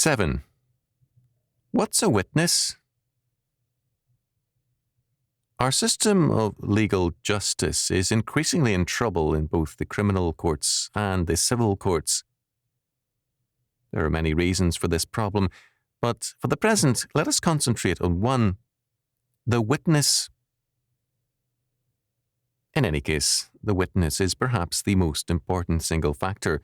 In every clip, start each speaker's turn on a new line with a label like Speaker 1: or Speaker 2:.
Speaker 1: 7. What's a witness? Our system of legal justice is increasingly in trouble in both the criminal courts and the civil courts. There are many reasons for this problem, but for the present, let us concentrate on one: the witness. In any case, the witness is perhaps the most important single factor.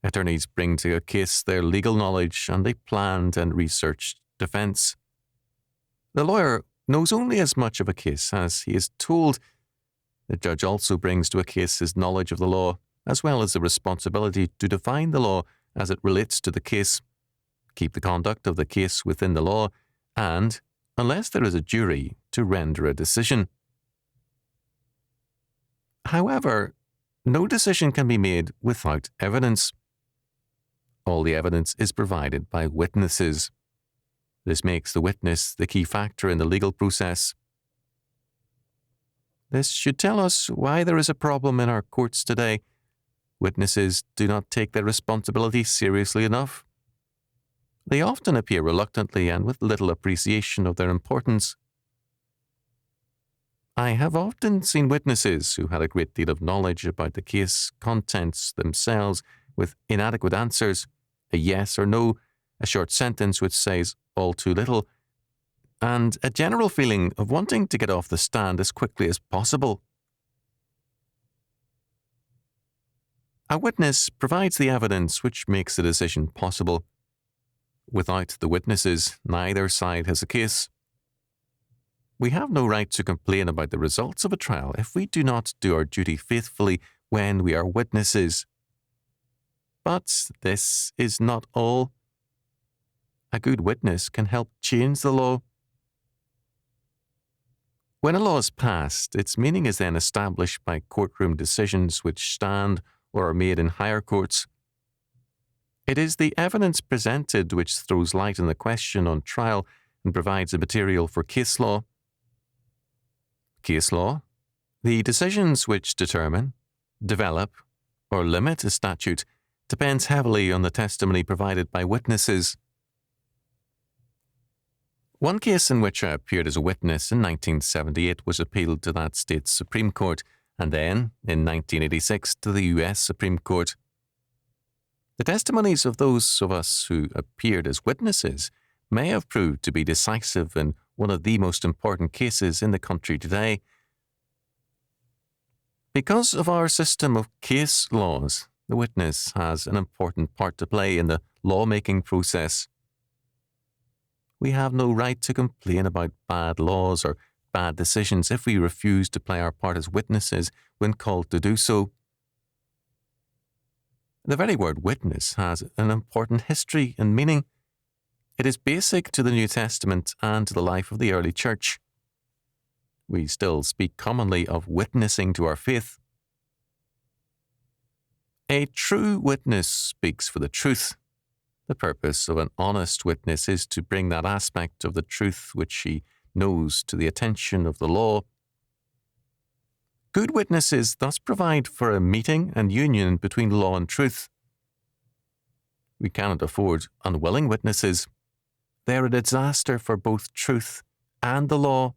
Speaker 1: Attorneys bring to a case their legal knowledge and a planned and researched defense. The lawyer knows only as much of a case as he is told. The judge also brings to a case his knowledge of the law, as well as the responsibility to define the law as it relates to the case, keep the conduct of the case within the law, and, unless there is a jury, to render a decision. However, no decision can be made without evidence. All the evidence is provided by witnesses. This makes the witness the key factor in the legal process. This should tell us why there is a problem in our courts today. Witnesses do not take their responsibility seriously enough. They often appear reluctantly and with little appreciation of their importance. I have often seen witnesses who had a great deal of knowledge about the case contents themselves with inadequate answers, a yes or no, a short sentence which says all too little, and a general feeling of wanting to get off the stand as quickly as possible. A witness provides the evidence which makes the decision possible. Without the witnesses, neither side has a case. We have no right to complain about the results of a trial if we do not do our duty faithfully when we are witnesses. But this is not all. A good witness can help change the law. When a law is passed, its meaning is then established by courtroom decisions which stand or are made in higher courts. It is the evidence presented which throws light on the question on trial and provides the material for case law. Case law, the decisions which determine, develop, or limit a statute, depends heavily on the testimony provided by witnesses. One case in which I appeared as a witness in 1978 was appealed to that state's Supreme Court, and then, in 1986, to the U.S. Supreme Court. The testimonies of those of us who appeared as witnesses may have proved to be decisive in one of the most important cases in the country today. Because of our system of case laws, the witness has an important part to play in the lawmaking process. We have no right to complain about bad laws or bad decisions if we refuse to play our part as witnesses when called to do so. The very word witness has an important history and meaning. It is basic to the New Testament and to the life of the early church. We still speak commonly of witnessing to our faith. A true witness speaks for the truth. The purpose of an honest witness is to bring that aspect of the truth which he knows to the attention of the law. Good witnesses thus provide for a meeting and union between law and truth. We cannot afford unwilling witnesses. They are a disaster for both truth and the law.